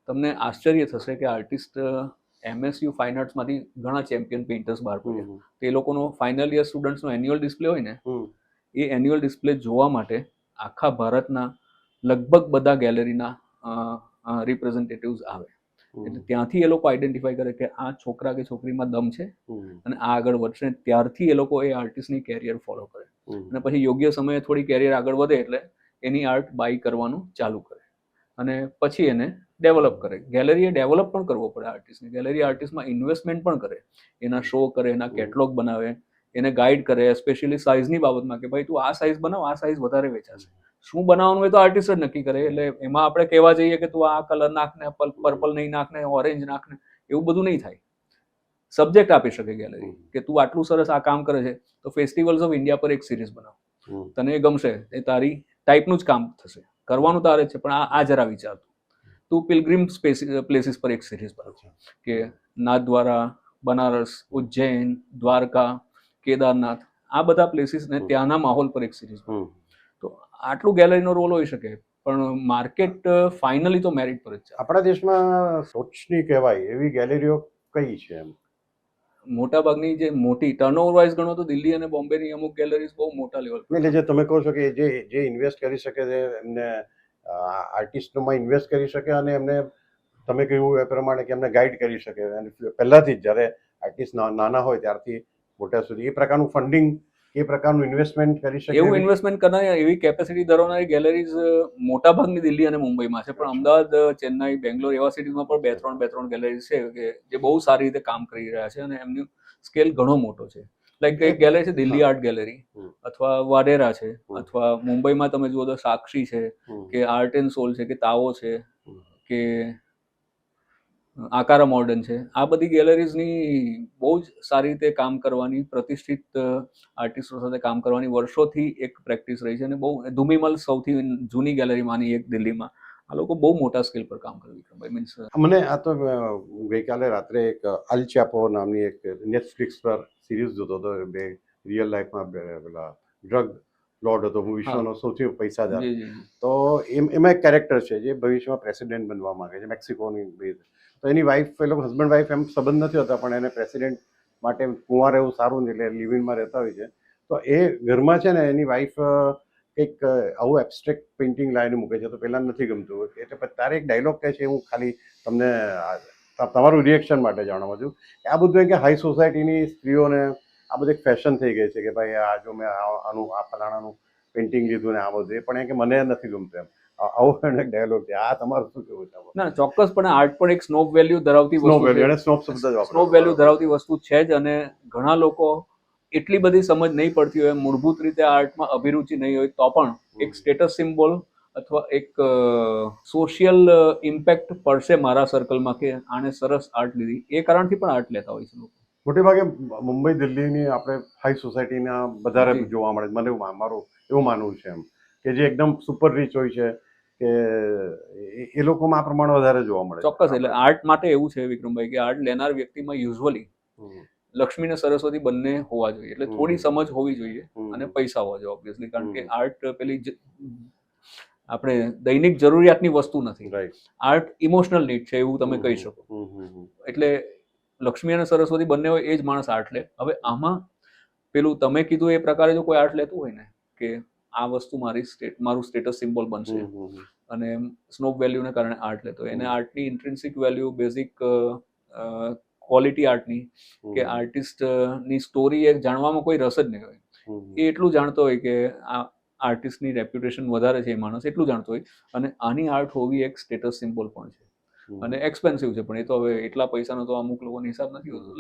તમને આશ્ચર્ય થશે કે આર્ટિસ્ટ MSU ફાઇન આર્ટ્સમાંથી ઘણા ચેમ્પિયન પેઇન્ટર્સ બહાર પડ્યા. તે લોકોનો ફાઇનલ યર સ્ટુડન્ટ્સનો એન્યુઅલ ડિસ્પ્લે હોય ને, એ એન્યુઅલ ડિસ્પ્લે જોવા માટે આખા ભારતના લગભગ બધા ગેલેરીના રિપ્રેઝેન્ટેટિવ્સ આવે. એટલે ત્યાંથી એ લોકો આઈડેન્ટિફાઈ કરે કે આ છોકરા કે છોકરીમાં દમ છે અને આ આગળ વધશે. ત્યારથી એ લોકો એ આર્ટિસ્ટની કેરિયર ફોલો કરે અને પછી યોગ્ય સમયે થોડી કેરિયર આગળ વધે એટલે એની આર્ટ બાય કરવાનું ચાલુ કરે અને પછી એને ડેવલપ કરે. ગેલેરીએ ડેવલપ પણ કરવો પડે આર્ટિસ્ટને. ગેલેરી આર્ટિસ્ટમાં ઇન્વેસ્ટમેન્ટ પણ કરે, એના શો કરે, એના કેટલોગ બનાવે, એને ગાઈડ કરે, સ્પેશિયલી સાઇઝની બાબતમાં કે ભાઈ તું આ સાઇઝ બનાવ, આ સાઇઝ વધારે વેચાશે. શું બનાવવાનું હોય તો આર્ટિસ્ટ જ નક્કી કરે. એટલે એમાં આપણે કહેવા જઈએ કે તું આ કલર નાખને, પર્પલ નહીં નાખને, ઓરેન્જ નાખને, એવું બધું નહીં થાય. સબ્જેક્ટ આપી શકે ગેલેરી કે તું આટલું સરસ આ કામ કરે છે તો ફેસ્ટિવલ્સ ઓફ ઇન્ડિયા પર એક સિરીઝ બનાવ, તને એ ગમશે, એ તારી ટાઈપનું જ કામ થશે, કરવાનું તારે છે પણ આ જરા વિચાર. તું પિલગ્રીમ પ્લેસીસ પર એક સિરીઝ બનાવ કે નાથદ્વારા, બનારસ, ઉજ્જૈન, દ્વારકા, કેદારનાથ, આ બધા પ્લેસીસ ને ત્યાંના માહોલ પર એક સિરીઝ બનાવ. તો આટલું ગેલેરીનો રોલ હોઈ શકે પણ માર્કેટ ફાઇનલી તો મેરિટ પર જ છે. આપણા દેશમાં ટોચની કહેવાય એવી ગેલેરીઓ કઈ છે? એમ મોટાભાગની જે મોટી ટર્નઓવર વાઇઝ ગણો તો દિલ્હી અને બોમ્બેની અમુક ગેલેરીઝ બહુ મોટા લેવલ પર. એટલે જે તમે કહો છો કે જે ઇન્વેસ્ટ કરી શકે છે એમને આર્ટિસ્ટોમાં ઇન્વેસ્ટ કરી શકે અને એમને તમે કહ્યું એ પ્રમાણે કે એમને ગાઈડ કરી શકે અને પહેલાથી જ જ્યારે આર્ટિસ્ટ નાના હોય ત્યારથી મોટા સુધી એ પ્રકારનું ફંડિંગ, એ પ્રકારનું ઇન્વેસ્ટમેન્ટ કરી શકે. એવું ઇન્વેસ્ટમેન્ટ કરનારી, એવી કેપેસિટી ધરાવનારી ગેલેરીઝ મોટાભાગની દિલ્હી અને મુંબઈમાં છે. પણ અમદાવાદ, ચેન્નાઈ, બેંગ્લોર એવા સિટીઝમાં પણ બે ત્રણ ગેલેરીઝ છે કે જે બહુ સારી રીતે કામ કરી રહ્યા છે અને એમનું સ્કેલ ઘણો મોટો છે. લાઈક એક ગેલેરી છે દિલ્હી આર્ટ ગેલેરી, અથવા વાડેરા છે, અથવા મુંબઈમાં તમે જુઓ તો સાક્ષી છે, કે આર્ટ એન્ડ સોલ છે, કે તાવો છે, કે આકારા મોડર્ન છે. આ બધી ગેલેરીઝની બહુ જ સારી રીતે કામ કરવાની, પ્રતિષ્ઠિત આર્ટિસ્ટો સાથે કામ કરવાની વર્ષોથી એક પ્રેક્ટિસ રહી છે અને બહુ ધુમીમલ સૌથી જૂની ગેલેરીમાંની એક દિલ્હીમાં. આ લોકો બહુ મોટા સ્કેલ પર કામ કરે. વિક્રમભાઈ મીન્સ મને આ તો ગઈકાલે રાત્રે એક અલ ચાપો નામની એક નેટફ્લિક્સ પર સિરીઝ જોતો હતો. બે રિયલ લાઈફમાં પેલા ડ્રગ લોર્ડ હતો, વિશ્વનો સૌથી પૈસાદાર. તો એમાં એક કેરેક્ટર છે જે ભવિષ્યમાં પ્રેસિડેન્ટ બનવા માંગે છે, મેક્સિકોની. તો એની વાઈફ, પેલો હસબન્ડ વાઈફ એમ સંબંધ નથી હોતા પણ એને પ્રેસિડેન્ટ માટે કુંવાર એવું સારું એટલે લિવિંગમાં રહેતા હોય છે. તો એ ઘરમાં છે ને એની વાઈફ કંઈક આવું એબ્સ્ટ્રેક્ટ પેઇન્ટિંગ લાવીને મૂકે છે તો પેલા નથી ગમતું. એટલે તારે એક ડાયલોગ કહે છે, હું ખાલી તમને તમારું રિએક્શન માટે જાણવા છું કે આ બધું કે હાઈ સોસાયટીની સ્ત્રીઓને આ બધી ફેશન થઈ ગઈ છે કે ભાઈ આ જો મેં આનું આ ફલાણાનું પેઇન્ટિંગ લીધું ને આ બધું, એ પણ એ કે મને નથી ગમતું એમ. આવું એક ડાયલોગ છે. આ તમારું શું કેવું છે? ના, ચોક્કસપણે આર્ટ પણ એક સ્નોબ વેલ્યુ ધરાવતી વસ્તુ છે. સ્નોબ વેલ્યુ ધરાવતી વસ્તુ છે જ. અને ઘણા લોકો એટલી બધી સમજ નહીં પડતી હોય, મૂળભૂત રીતે આર્ટમાં અભિરુચિ નહીં હોય તો પણ એક સ્ટેટસ સિમ્બોલ અથવા એક સોશિયલ ઇમ્પેક્ટ પડશે મારા સર્કલમાં કે આને સરસ આર્ટ લીધી, એ કારણથી પણ આર્ટ લેતા હોય છે લોકો. મોટે ભાગે મુંબઈ, દિલ્હીની આપણે હાઈ સોસાયટીના વધારે જોવા મળે. મને મારું એવું માનવું છે એમ કે જે એકદમ સુપર રીચ હોય છે કે એ લોકોમાં આ પ્રમાણે વધારે જોવા મળે. ચોક્કસ. એટલે આર્ટ માટે એવું છે વિક્રમભાઈ કે આર્ટ લેનાર વ્યક્તિમાં યુઝ્યુઅલી લક્ષ્મી અને સરસ્વતી બંને હોવા જોઈએ. એટલે થોડી સમજ હોવી જોઈએ અને પૈસા હોવા જોઈએ ઓબ્વિયસલી. કારણ કે આર્ટ પેલી આપણે દૈનિક જરૂરિયાતની વસ્તુ નથી. આર્ટ ઇમોશનલ નીડ છે એવું તમે કહી શકો. એટલે લક્ષ્મી અને સરસ્વતી બંને હોય એ જ માણસ આર્ટ લે. હવે આમાં પેલું તમે કીધું એ પ્રકારે જો કોઈ આર્ટ લેતું હોય ને કે આ વસ્તુ મારું સ્ટેટસ સિમ્બોલ બનશે અને સ્નોબ વેલ્યુને કારણે આર્ટ લેતો હોય, એને આર્ટની ઇન્ટ્રિન્સિક વેલ્યુ, બેઝિક ક્વોલિટી આર્ટની કે આર્ટિસ્ટની સ્ટોરી એ જાણવામાં કોઈ રસ જ નહીં હોય. એ એટલું જાણતો હોય કે આ આર્ટિસ્ટની રેપ્યુટેશન વધારે છે, એ માણસ એટલું જાણતો હોય. અને આની આર્ટ હોવી એક સ્ટેટસ સિમ્બોલ પણ છે અને એક્સપેન્સિવ છે. પણ એ તો હવે એટલા પૈસાનો તો અમુક લોકોનો હિસાબ નથી હોતો.